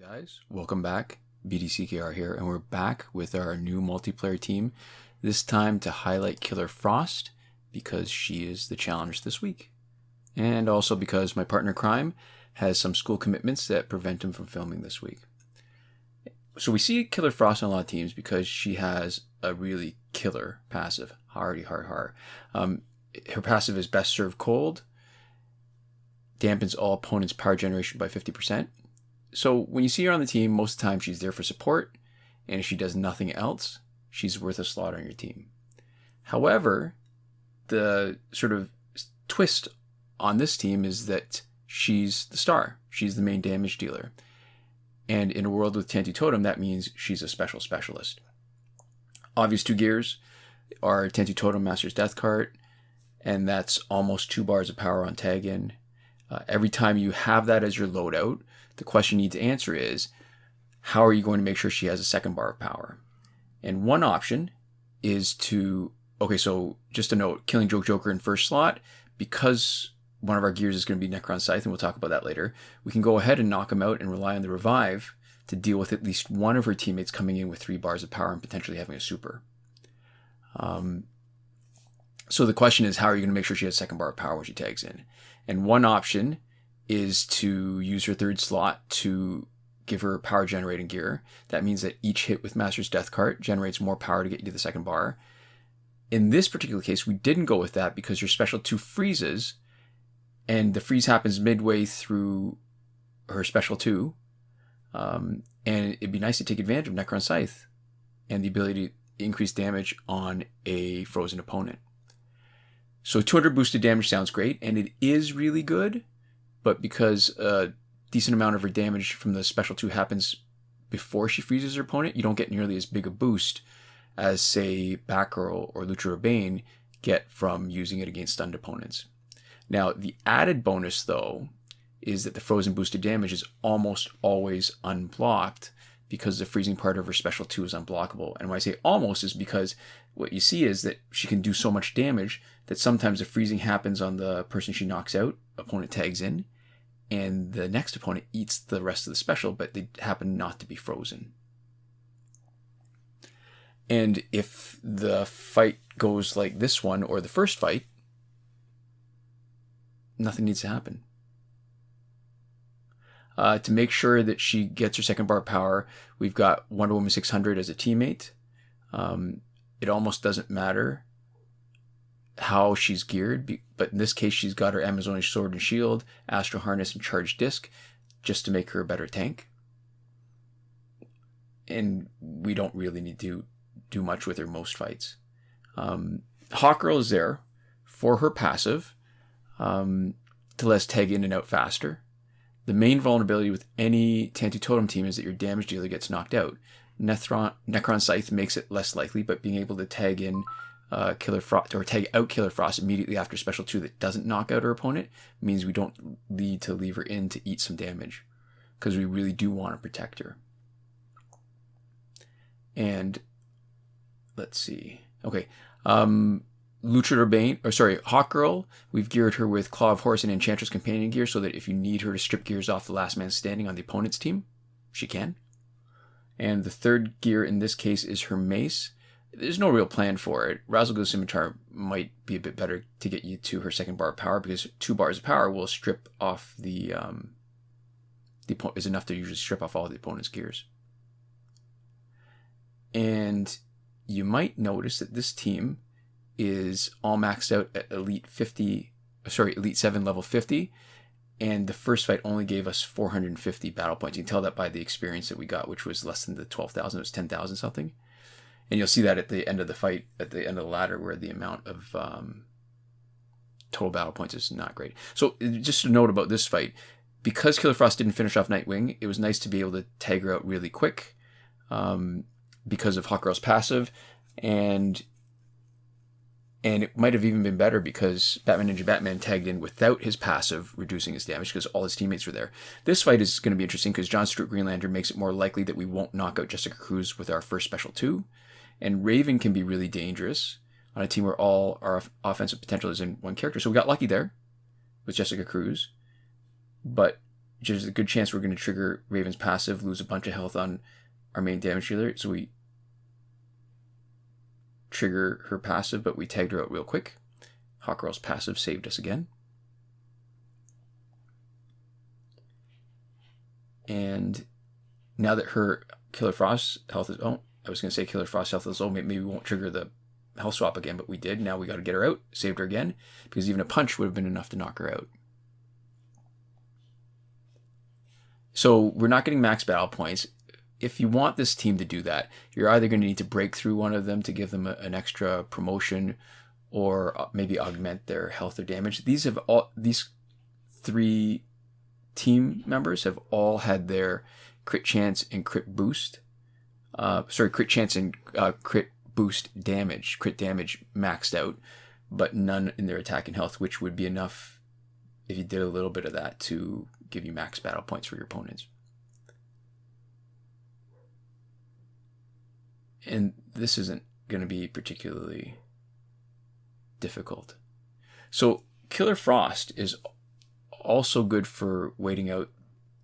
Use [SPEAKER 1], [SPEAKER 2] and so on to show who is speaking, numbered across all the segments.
[SPEAKER 1] guys, welcome back. BDCKR here, and we're back with our new multiplayer team, this time to highlight Killer Frost because she is the challenge this week, and also because my partner Crime has some school commitments that prevent him from filming this week. So we see Killer Frost on a lot of teams because she has a really killer passive, hardy har. Her passive is Best Served Cold, dampens all opponents' power generation by 50%. So when you see her on the team, most of the time she's there for support, and if she does nothing else, she's worth a slot on your team. However, the sort of twist on this team is that she's the star. She's the main damage dealer. And in a world with Tantu Totem, that means she's a specialist. Obvious two gears are Tantu Totem Master's Death Cart, and that's almost 2 bars of power on tag in. Every time you have that as your loadout, the question you need to answer is, how are you going to make sure she has a 2nd bar of power? And one option is to, so just a note, Killing Joke Joker in first slot, because one of our gears is going to be Necron Scythe, and we'll talk about that later, we can go ahead and knock him out and rely on the revive to deal with at least one of her teammates coming in with 3 bars of power and potentially having a super. So the question is, how are you going to make sure she has 2nd bar of power when she tags in? And one option is to use her 3rd slot to give her power generating gear. That means that each hit with Master's Death Cart generates more power to get you to the 2nd bar. In this particular case, we didn't go with that because your special 2 freezes, and the freeze happens midway through her special 2. And it'd be nice to take advantage of Necron Scythe and the ability to increase damage on a frozen opponent. So 200 boosted damage sounds great, and it is really good, but because a decent amount of her damage from the special 2 happens before she freezes her opponent, you don't get nearly as big a boost as, say, Batgirl or BomboBen get from using it against stunned opponents. Now, the added bonus, though, is that the frozen boosted damage is almost always unblocked because the freezing part of her special 2 is unblockable. And when I say almost is because what you see is that she can do so much damage that sometimes the freezing happens on the person she knocks out, opponent tags in, and the next opponent eats the rest of the special, but they happen not to be frozen. And if the fight goes like this one, or the first fight, nothing needs to happen. To make sure that she gets her 2nd bar of power, we've got Wonder Woman 600 as a teammate. It almost doesn't matter how she's geared, but in this case she's got her Amazonian Sword and Shield, Astral Harness, and Charged Disc just to make her a better tank. And we don't really need to do much with her most fights. Hawkgirl is there for her passive to let us tag in and out faster. The main vulnerability with any Tantu Totem team is that your damage dealer gets knocked out. Necron Scythe makes it less likely, but being able to tag in Killer Frost or tag out Killer Frost immediately after special 2 that doesn't knock out her opponent means we don't need to leave her in to eat some damage because we really do want to protect her. And let's see. Hawkgirl, we've geared her with Claw of Horse and Enchantress Companion gear so that if you need her to strip gears off the last man standing on the opponent's team, she can. And the 3rd gear in this case is her mace. There's no real plan for it. Razzlegoose Scimitar might be a bit better to get you to her 2nd bar of power because 2 bars of power will strip off is enough to usually strip off all the opponent's gears. And you might notice that this team is all maxed out at Elite 7 level 50, and the first fight only gave us 450 battle points. You can tell that by the experience that we got, which was less than the 12,000, it was 10,000 something. And you'll see that at the end of the fight, at the end of the ladder, where the amount of total battle points is not great. So just a note about this fight, because Killer Frost didn't finish off Nightwing, it was nice to be able to tag her out really quick because of Hawkgirl's passive, and it might have even been better because Batman Ninja Batman tagged in without his passive reducing his damage because all his teammates were there. This fight is going to be interesting because John Stewart Green Lantern makes it more likely that we won't knock out Jessica Cruz with our first special 2. And Raven can be really dangerous on a team where all our offensive potential is in one character. So we got lucky there with Jessica Cruz. But there's a good chance we're going to trigger Raven's passive, lose a bunch of health on our main damage dealer. So we trigger her passive, but we tagged her out real quick. Hawkgirl's passive saved us again. And now that her Killer Frost health is... Oh, I was going to say Killer Frost health is low. Maybe we won't trigger the health swap again, but we did. Now we got to get her out. Saved her again, because even a punch would have been enough to knock her out. So we're not getting max battle points. If you want this team to do that, you're either going to need to break through one of them to give them an extra promotion, or maybe augment their health or damage. These 3 team members have all had their crit chance and crit boost. Crit chance and crit boost damage, crit damage maxed out, but none in their attack and health, which would be enough if you did a little bit of that to give you max battle points for your opponents. And this isn't going to be particularly difficult. So Killer Frost is also good for waiting out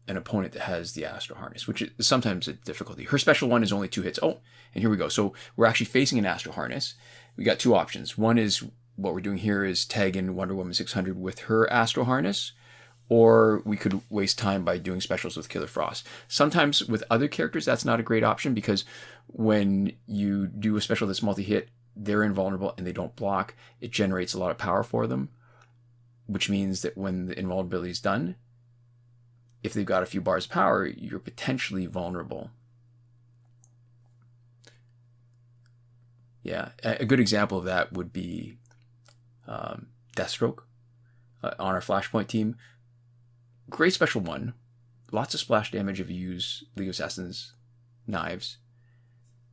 [SPEAKER 1] an opponent that has the Astro Harness, which is sometimes a difficulty. Her special one is only 2 hits. Oh, and here we go. So we're actually facing an Astro Harness. We got 2 options. One is, what we're doing here is tag in Wonder Woman 600 with her Astro Harness, or we could waste time by doing specials with Killer Frost. Sometimes with other characters, that's not a great option, because when you do a special that's multi-hit, they're invulnerable and they don't block. It generates a lot of power for them, which means that when the invulnerability is done, if they've got a few bars of power, you're potentially vulnerable. Yeah, a good example of that would be Deathstroke on our Flashpoint team. Great special one. Lots of splash damage if you use League of Assassins knives.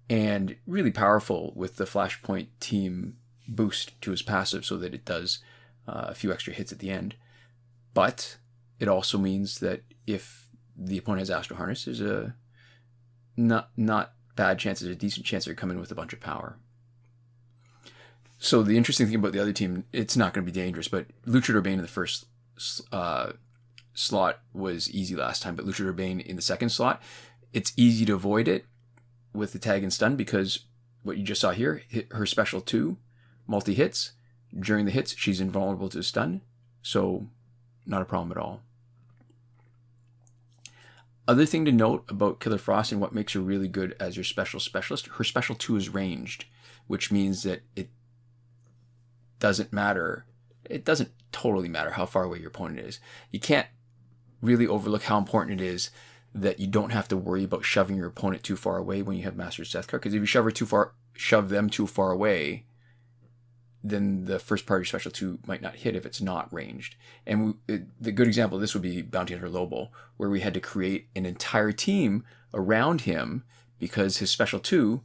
[SPEAKER 1] And really powerful with the Flashpoint team boost to his passive, so that it does a few extra hits at the end. But it also means that if the opponent has Astro Harness, there's a not bad chance, there's a decent chance they're coming with a bunch of power. So the interesting thing about the other team, it's not going to be dangerous, but Luchador Bane in the first slot was easy last time, but Luchador Bane in the second slot, it's easy to avoid it with the tag and stun, because what you just saw here, her special 2 multi-hits. During the hits, she's invulnerable to stun, so not a problem at all. Other thing to note about Killer Frost and what makes her really good as your special specialist, her special 2 is ranged, which means that it doesn't totally matter how far away your opponent is. You can't really overlook how important it is that you don't have to worry about shoving your opponent too far away when you have Master's Death card, because if you shove them too far away, then the first part of your special 2 might not hit if it's not ranged. And the good example of this would be Bounty Hunter Lobo, where we had to create an entire team around him because his special 2,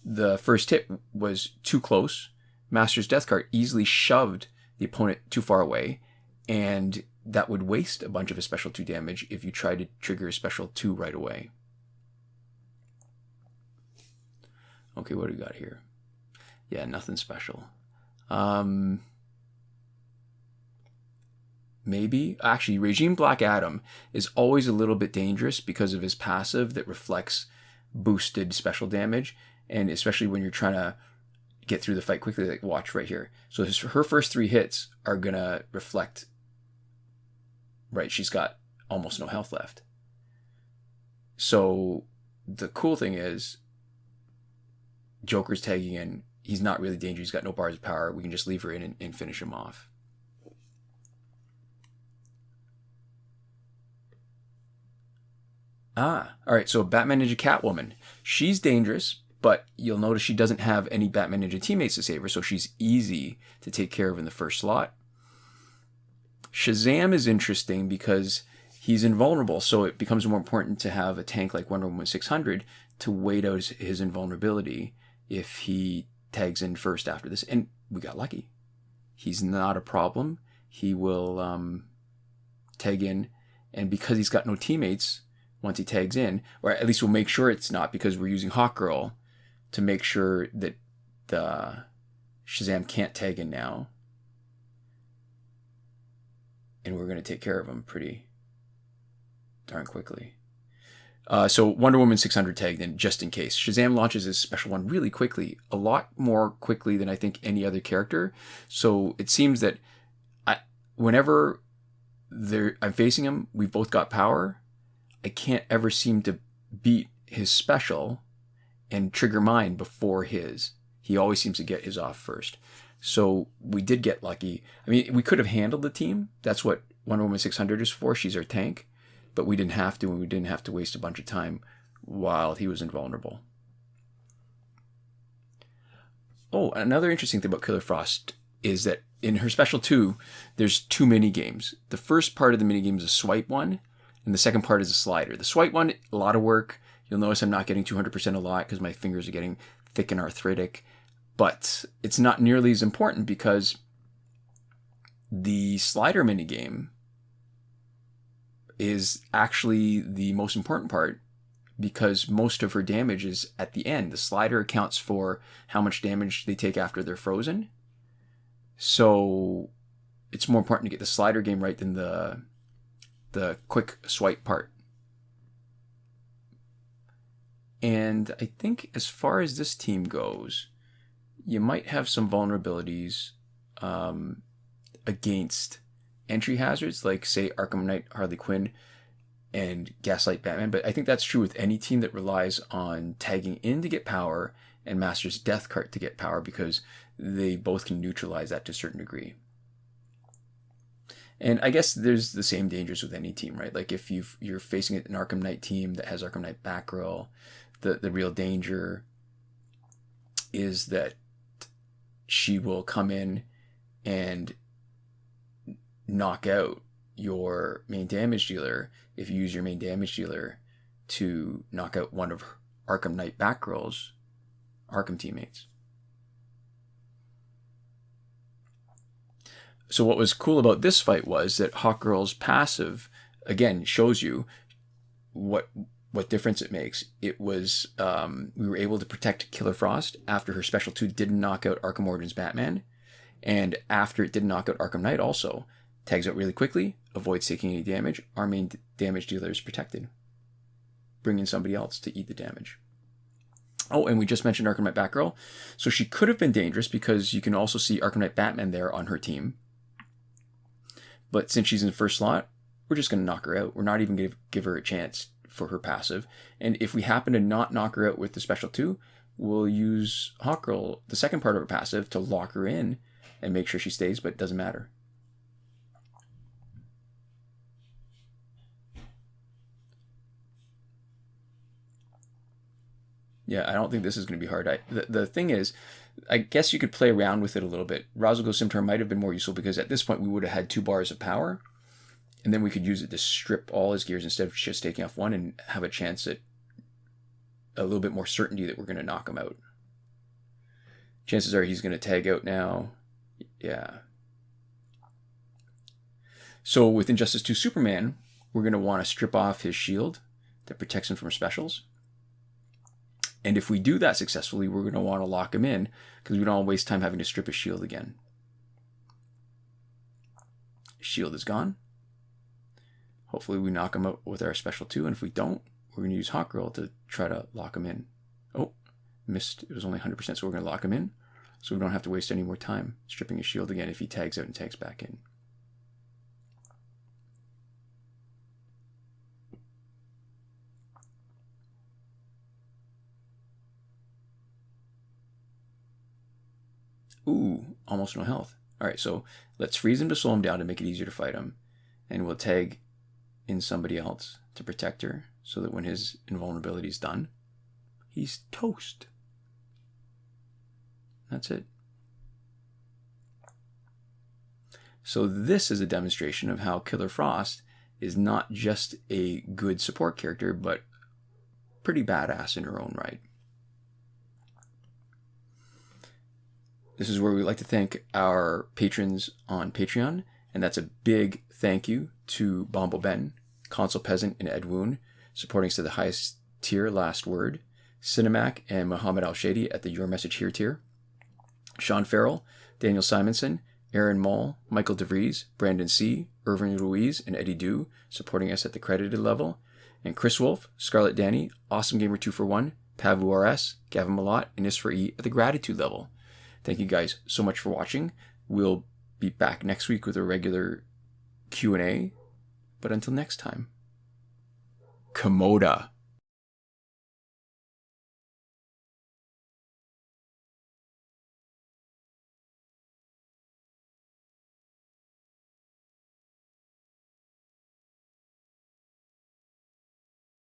[SPEAKER 1] the first hit was too close. Master's Death card easily shoved the opponent too far away, and that would waste a bunch of his special 2 damage if you tried to trigger his special 2 right away. Okay, what do we got here? Yeah, nothing special. Maybe actually Regime Black Adam is always a little bit dangerous because of his passive that reflects boosted special damage, and especially when you're trying to get through the fight quickly, like watch right here. So her first 3 hits are gonna reflect, right, she's got almost no health left. So the cool thing is Joker's tagging in. He's not really dangerous. He's got no bars of power. We can just leave her in and finish him off. All right. So Batman Ninja Catwoman. She's dangerous, but you'll notice she doesn't have any Batman Ninja teammates to save her, so she's easy to take care of in the first slot. Shazam is interesting because he's invulnerable, so it becomes more important to have a tank like Wonder Woman 600 to wait out his invulnerability if he tags in first after this. And we got lucky. He's not a problem. He will tag in, and because he's got no teammates once he tags in, or at least we'll make sure it's not, because we're using Hawkgirl to make sure that the Shazam can't tag in now. And we're going to take care of him pretty darn quickly. So Wonder Woman 600 tagged in just in case. Shazam launches his special one really quickly, a lot more quickly than I think any other character. So it seems that whenever I'm facing him, we've both got power. I can't ever seem to beat his special and trigger mine before his. He always seems to get his off first. So we did get lucky. I mean, we could have handled the team. That's what Wonder Woman 600 is for. She's our tank. But we didn't have to, and we didn't have to waste a bunch of time while he was invulnerable. Oh, another interesting thing about Killer Frost is that in her special 2, there's 2 mini games. The first part of the mini game is a swipe one, and the second part is a slider. The swipe one, a lot of work. You'll notice I'm not getting 200% a lot because my fingers are getting thick and arthritic. But it's not nearly as important because the slider mini game is actually the most important part because most of her damage is at the end. The slider accounts for how much damage they take after they're frozen. So it's more important to get the slider game right than the quick swipe part. And I think as far as this team goes, you might have some vulnerabilities against entry hazards, like say Arkham Knight, Harley Quinn, and Gaslight Batman. But I think that's true with any team that relies on tagging in to get power and Master's Death Cart to get power, because they both can neutralize that to a certain degree. And I guess there's the same dangers with any team, right? Like if you're facing an Arkham Knight team that has Arkham Knight Batgirl, the real danger is that she will come in and knock out your main damage dealer if you use your main damage dealer to knock out one of Arkham Knight Batgirl's Arkham teammates. So what was cool about this fight was that Hawkgirl's passive, again, shows you what difference it makes. It was, we were able to protect Killer Frost after her special 2 didn't knock out Arkham Origins Batman, and after it didn't knock out Arkham Knight also. Tags out really quickly, avoids taking any damage. Our main damage dealer is protected. Bring in somebody else to eat the damage. Oh, and we just mentioned Arkham Knight Batgirl. So she could have been dangerous because you can also see Arkham Knight Batman there on her team. But since she's in the first slot, we're just going to knock her out. We're not even going to give her a chance for her passive. And if we happen to not knock her out with the special 2, we'll use Hawkgirl, the second part of her passive, to lock her in and make sure she stays, but it doesn't matter. Yeah, I don't think this is going to be hard. The thing is, I guess you could play around with it a little bit. Razugo Scimitar might have been more useful because at this point we would have had 2 bars of power, and then we could use it to strip all his gears instead of just taking off one and have a chance at a little bit more certainty that we're going to knock him out. Chances are he's going to tag out now. Yeah. So with Injustice 2 Superman, we're going to want to strip off his shield that protects him from specials. And if we do that successfully, we're going to want to lock him in because we don't want to waste time having to strip his shield again. Shield is gone. Hopefully we knock him out with our special 2, and if we don't, we're going to use Hawkgirl to try to lock him in. Oh, missed. It was only 100%, so we're going to lock him in so we don't have to waste any more time stripping his shield again if he tags out and tags back in. Ooh, almost no health. All right, so let's freeze him to slow him down to make it easier to fight him. And we'll tag in somebody else to protect her so that when his invulnerability is done, he's toast. That's it. So this is a demonstration of how Killer Frost is not just a good support character, but pretty badass in her own right. This is where we like to thank our patrons on Patreon, and that's a big thank you to BomboBen, Consul Peasant, and Edwoon, supporting us to the highest tier, Last Word, Sinemac, and Mohammed Albshaiti at the Your Message Here tier, Shawn, Farrell, Daniel Simonson, Aaron Maule, Michael DeVries, Brandon C., Irvin Ruiz, and Eddydoo supporting us at the credited level. And Chris Wolff, Scarlet, Dani, Awesomegamer 241, Pavu RS, Gavin, Mallott, and Isfar at the gratitude level. Thank you guys so much for watching. We'll be back next week with a regular Q&A. But until next time, Komoda.